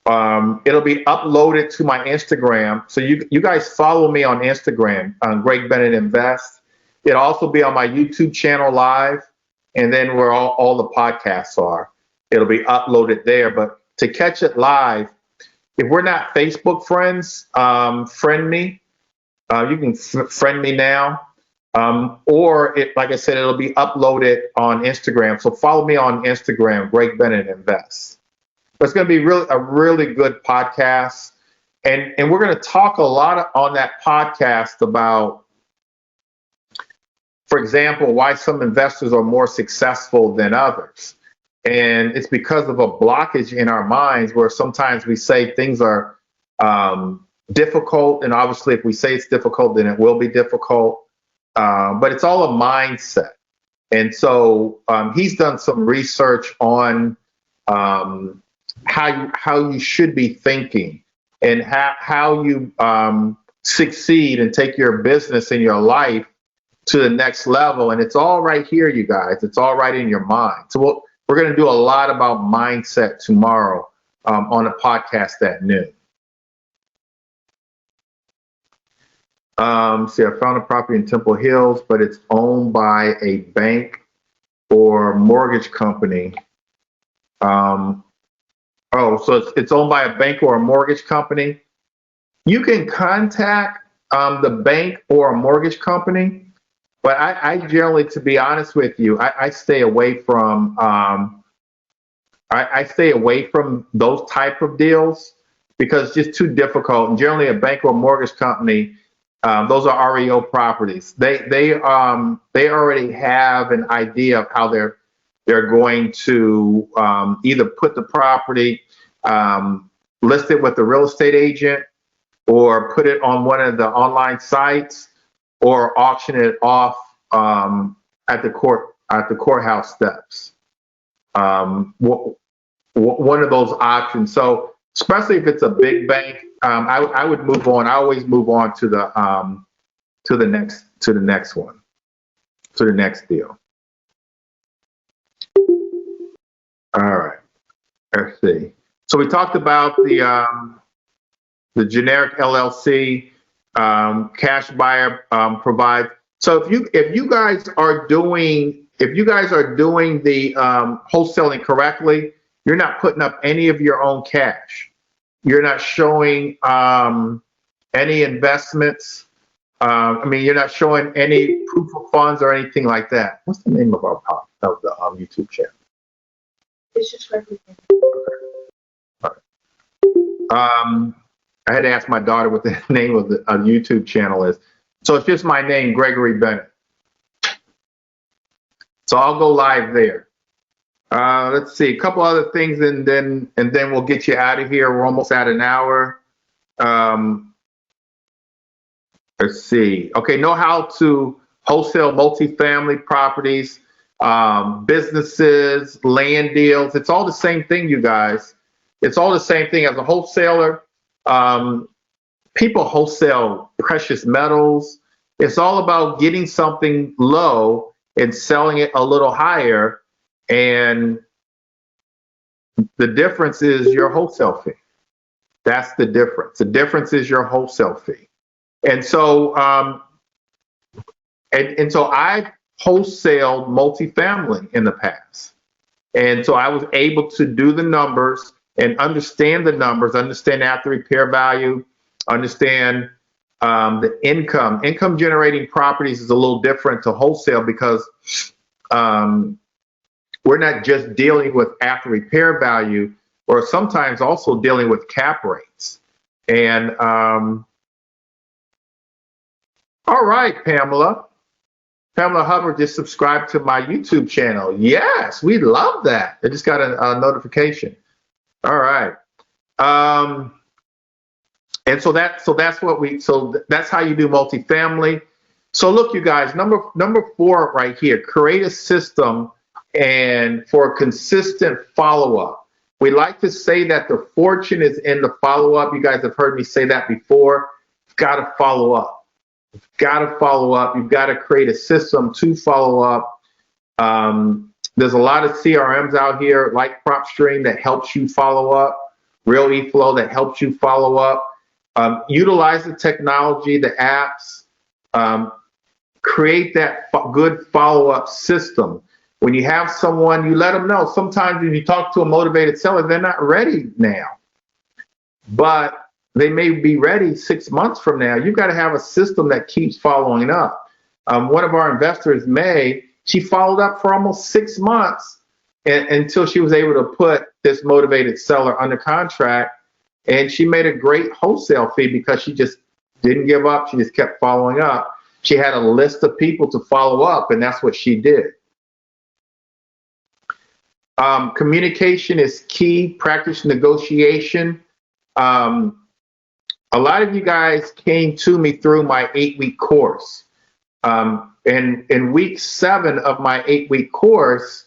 It'll be uploaded to my Instagram. So you guys follow me on Instagram, Greg Bennett Invest. It'll also be on my YouTube channel live, and then where all the podcasts are. It'll be uploaded there. But to catch it live, if we're not Facebook friends, friend me. You can friend me now. Or like I said, it'll be uploaded on Instagram. So follow me on Instagram, Greg Bennett Invest. But it's going to be a really good podcast. And we're going to talk a lot on that podcast about, for example, why some investors are more successful than others. And it's because of a blockage in our minds where sometimes we say things are difficult. And obviously, if we say it's difficult, then it will be difficult. But it's all a mindset. And so he's done some research on how you should be thinking and how you succeed and take your business and your life to the next level. And it's all right here, you guys. It's all right in your mind. So we're going to do a lot about mindset tomorrow on a podcast at noon. See, I found a property in Temple Hills, but it's owned by a bank or mortgage company. So it's owned by a bank or a mortgage company. You can contact the bank or a mortgage company, but I generally, to be honest with you, I stay away from I stay away from those type of deals because it's just too difficult. And generally, a bank or a mortgage company, those are REO properties. They already have an idea of how they're going to either put the property, list it with the real estate agent, or put it on one of the online sites, or auction it off at the courthouse steps. One of those options. So especially if it's a big bank, I would move on. I always move on to the next one, to the next deal. All right. Let's see. So we talked about the generic LLC, cash buyer provides. So if you guys are doing the wholesaling correctly, you're not putting up any of your own cash. You're not showing any investments. You're not showing any proof of funds or anything like that. What's the name of the YouTube channel? It's just everything. I had to ask my daughter what the name of the YouTube channel is. So it's just my name, Gregory Bennett. So I'll go live there. Let's see, a couple other things, and then we'll get you out of here. We're almost at an hour. Let's see. Okay, know how to wholesale multifamily properties, businesses, land deals. It's all the same thing, you guys. It's all the same thing. As a wholesaler, people wholesale precious metals. It's all about getting something low and selling it a little higher. And the difference is your wholesale fee. That's the difference. The difference is your wholesale fee. And so, and so I've wholesaled multifamily in the past. And so I was able to do the numbers and understand the numbers, understand after repair value, understand the income. Income generating properties is a little different to wholesale because we're not just dealing with after repair value, or sometimes also dealing with cap rates. And all right, Pamela. Pamela Hubbard just subscribed to my YouTube channel. Yes, we love that. I just got a notification. All right. And so that's that's how you do multifamily. So look, you guys, number 4 right here, create a system and for consistent follow-up. We like to say that the fortune is in the follow-up. You guys have heard me say that before. You've got to follow up. You've got to follow up. You've got to create a system to follow up. There's a lot of CRMs out here like PropStream that helps you follow up, Real eFlow that helps you follow up. Utilize the technology, the apps, create that good follow-up system. When you have someone, you let them know. Sometimes when you talk to a motivated seller, they're not ready now, but they may be ready 6 months from now. You've got to have a system that keeps following up. One of our investors, May, she followed up for almost 6 months until she was able to put this motivated seller under contract. And she made a great wholesale fee because she just didn't give up. She just kept following up. She had a list of people to follow up, and that's what she did. Communication is key. Practice negotiation. A lot of you guys came to me through my 8-week course. And in week 7 of my 8-week course,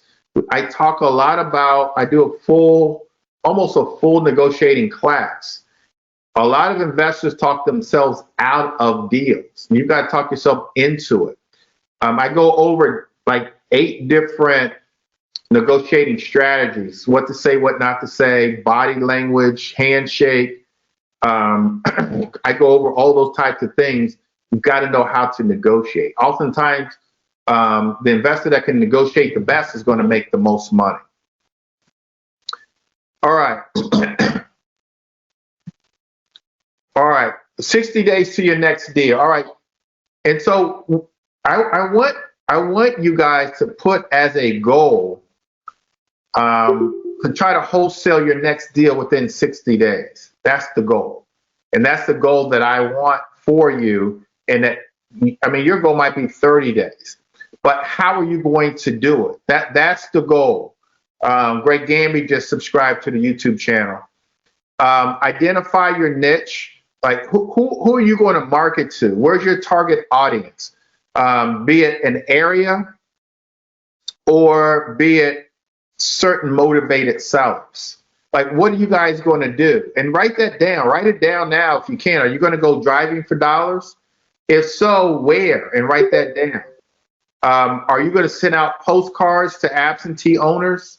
I talk a lot about, I do almost a full negotiating class. A lot of investors talk themselves out of deals. You've got to talk yourself into it. I go over like 8 different negotiating strategies, what to say, what not to say, body language, handshake. I go over all those types of things. You've got to know how to negotiate. Oftentimes, the investor that can negotiate the best is going to make the most money. All right. All right. 60 days to your next deal. All right. And so I want you guys to put as a goal to try to wholesale your next deal within 60 days. That's the goal. And that's the goal that I want for you. And that, I mean, your goal might be 30 days, but how are you going to do it? That's the goal. Greg Gamby just subscribed to the YouTube channel. Identify your niche. Like who are you going to market to? Where's your target audience? Be it an area or be it certain motivated sellers. Like, what are you guys going to do? And write that down. Write it down now if you can. Are you going to go driving for dollars? If so, where? And write that down. Are you going to send out postcards to absentee owners?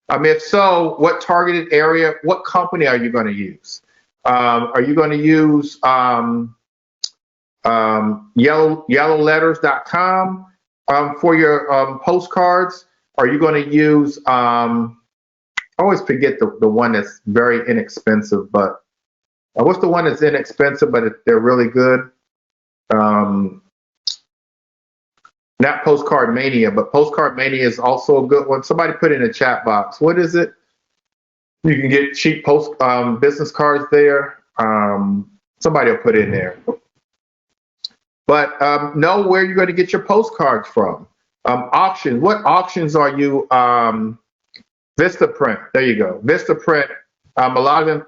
If so, what targeted area, what company are you going to use? Are you going to use yellowletters.com for your postcards? Are you going to use, I always forget the one that's very inexpensive, but what's the one that's inexpensive, but they're really good? Not Postcard Mania, but Postcard Mania is also a good one. Somebody put in a chat box. What is it? You can get cheap business cards there. Somebody will put in there. But know where you're going to get your postcards from. Auctions. What auctions are you? Vistaprint. There you go. Vistaprint. A lot of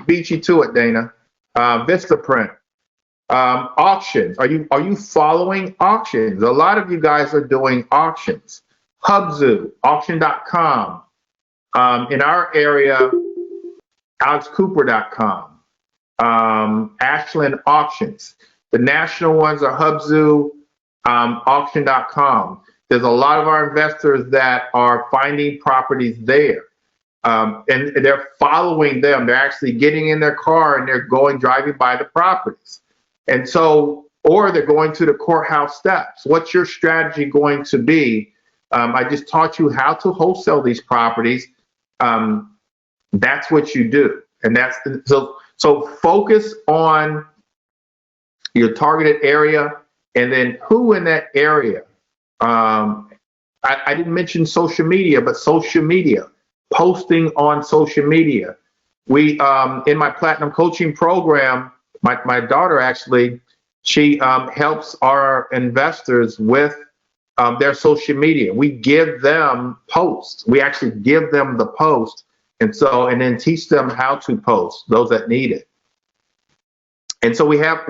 beat you to it, Dana. Vistaprint. Auctions. Are you following auctions? A lot of you guys are doing auctions. Hubzu, auction.com. In our area, alexcooper.com. Ashland Auctions. The national ones are Hubzu, auction.com. There's a lot of our investors that are finding properties there. And they're following them. They're actually getting in their car and they're driving by the properties. And so, or they're going to the courthouse steps. What's your strategy going to be? I just taught you how to wholesale these properties. That's what you do. And so focus on your targeted area and then who in that area. I didn't mention social media, but social media. Posting on social media. We, in my platinum coaching program, my daughter actually, she helps our investors with their social media. We give them posts. We actually give them the post, and then teach them how to post, those that need it. And so we have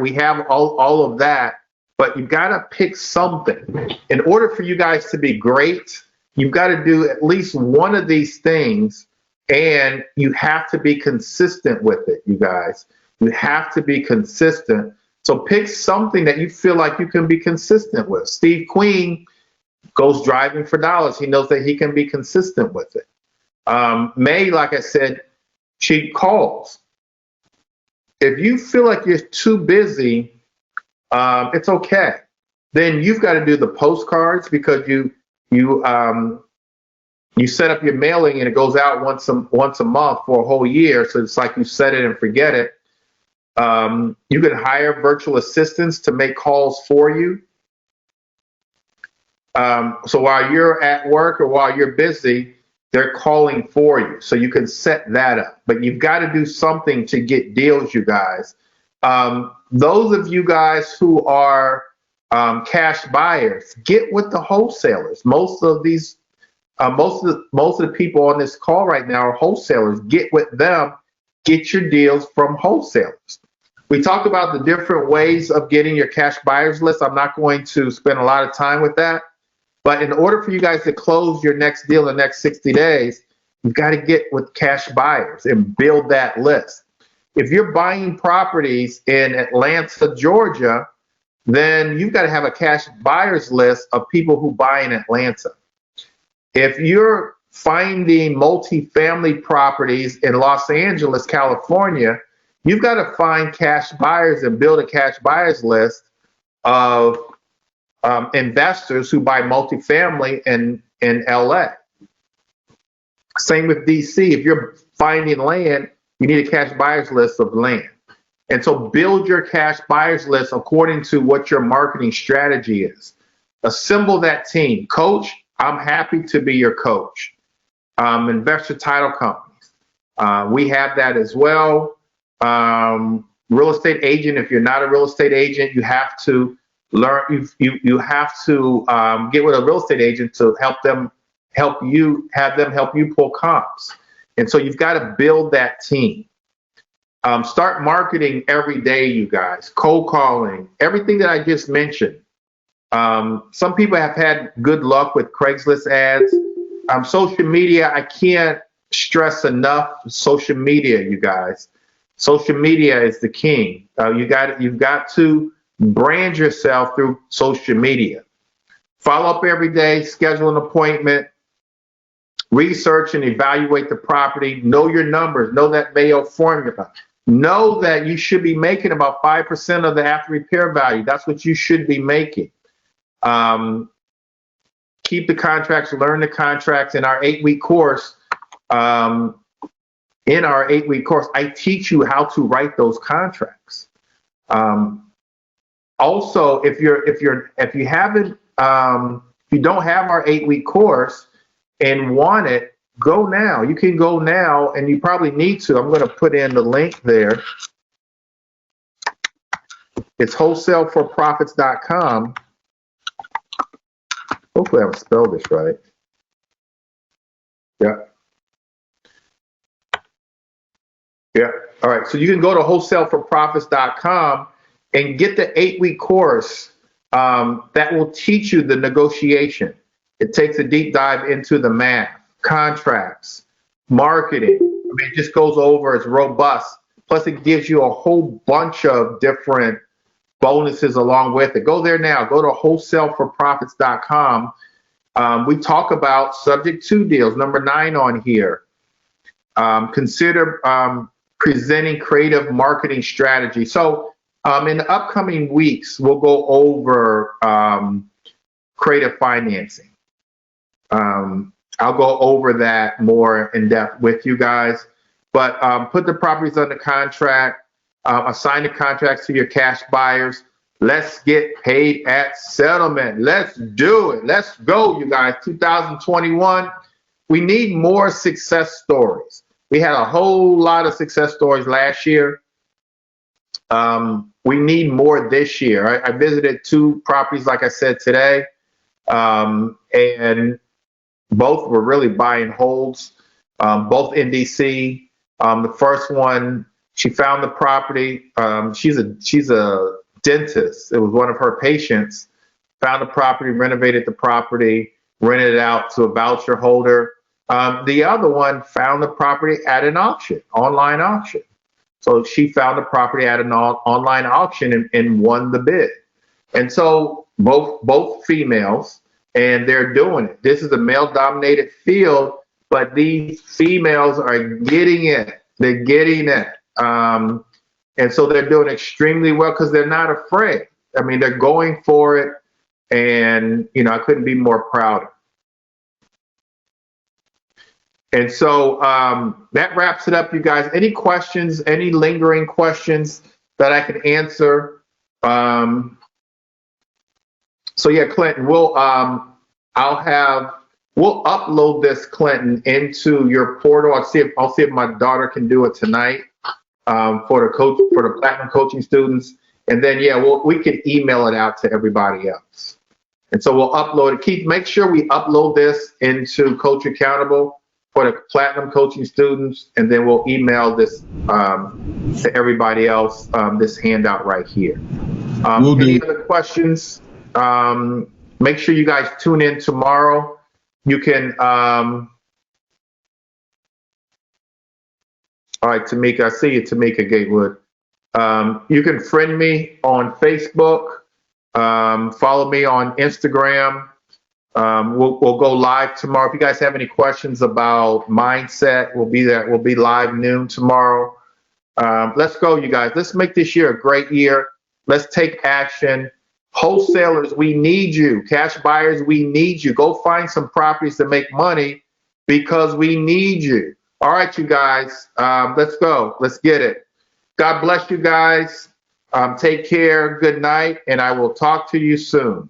all of that, but you've got to pick something. In order for you guys to be great, you've got to do at least one of these things, and you have to be consistent with it, you guys. You have to be consistent. So pick something that you feel like you can be consistent with. Steve Queen goes driving for dollars. He knows that he can be consistent with it. May, like I said, she calls. If you feel like you're too busy, it's okay. Then you've got to do the postcards because you set up your mailing and it goes out once a month for a whole year. So it's like you set it and forget it. You can hire virtual assistants to make calls for you. So while you're at work or while you're busy, they're calling for you. So you can set that up. But you've got to do something to get deals, you guys. Those of you guys who are cash buyers, get with the wholesalers. Most of the people on this call right now are wholesalers. Get with them. Get your deals from wholesalers. We talked about the different ways of getting your cash buyers list. I'm not going to spend a lot of time with that. But in order for you guys to close your next deal in the next 60 days, you've got to get with cash buyers and build that list. If you're buying properties in Atlanta, Georgia, then you've got to have a cash buyers list of people who buy in Atlanta. If you're finding multifamily properties in Los Angeles, California, you've got to find cash buyers and build a cash buyers list of investors who buy multifamily in LA. Same with DC. If you're finding land, you need a cash buyers list of land. And so build your cash buyers list according to what your marketing strategy is. Assemble that team. Coach, I'm happy to be your coach. Investor title companies. We have that as well. Real estate agent, if you're not a real estate agent, you have to learn, you have to get with a real estate agent to have them help you pull comps. And so you've got to build that team. Start marketing every day, you guys. Cold calling, everything that I just mentioned. Some people have had good luck with Craigslist ads. Social media, I can't stress enough social media, you guys. Social media is the king. You've got to brand yourself through social media. Follow up every day, schedule an appointment, research and evaluate the property, know your numbers, know that Mayo formula. Know that you should be making about 5% of the after repair value. That's what you should be making. Keep the contracts, learn the contracts. In our 8-week course, I teach you how to write those contracts. Also, if you don't have our 8-week course and want it, go now. You can go now, and you probably need to. I'm going to put in the link there. It's wholesaleforprofits.com. Hopefully I spelled this right. Yeah. Yeah. All right. So you can go to wholesaleforprofits.com and get the 8-week course that will teach you the negotiation. It takes a deep dive into the math, contracts, marketing. I mean, it just goes over. It's robust. Plus, it gives you a whole bunch of different bonuses along with it. Go there now. Go to wholesaleforprofits.com. We talk about subject to deals, number 9 on here. Consider presenting creative marketing strategy. So in the upcoming weeks, we'll go over creative financing. I'll go over that more in depth with you guys. But put the properties under contract, assign the contracts to your cash buyers. Let's get paid at settlement. Let's do it. Let's go, you guys. 2021, we need more success stories. We had a whole lot of success stories last year. We need more this year. I visited 2 properties, like I said, today, and both were really buy and holds, both in DC. The first one, she found the property. She's a dentist. It was one of her patients. Found the property, renovated the property, rented it out to a voucher holder. The other one found the property at an auction, online auction. So she found the property at an online auction and won the bid. And so both females, and they're doing it. This is a male-dominated field, but these females are getting it. They're getting it. And so they're doing extremely well because they're not afraid. I mean, they're going for it. And, I couldn't be more proud. And so that wraps it up, you guys. Any questions, any lingering questions that I can answer? So yeah, Clinton, we'll upload this, Clinton, into your portal. I'll see if my daughter can do it tonight for the Platinum Coaching students, and then we could email it out to everybody else. And so we'll upload it. Keith, make sure we upload this into Coach Accountable for the Platinum Coaching students, and then we'll email this to everybody else. This handout right here. Any other questions? Make sure you guys tune in tomorrow. You can, all right, Tamika, I see you, Tamika Gatewood. You can friend me on Facebook, follow me on Instagram. We'll go live tomorrow. If you guys have any questions about mindset, we'll be there. We'll be live noon tomorrow. Let's go, you guys. Let's make this year a great year. Let's take action. Wholesalers, we need you. Cash buyers, we need you. Go find some properties to make money because we need you. All right, you guys, let's go. Let's get it. God bless you guys. Take care. Good night, and I will talk to you soon.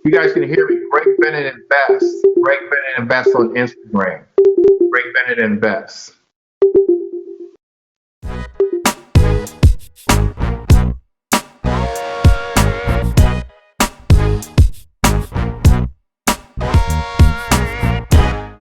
You guys can hear me. Greg Bennett Invest. Greg Bennett Invest on Instagram. Greg Bennett Invest.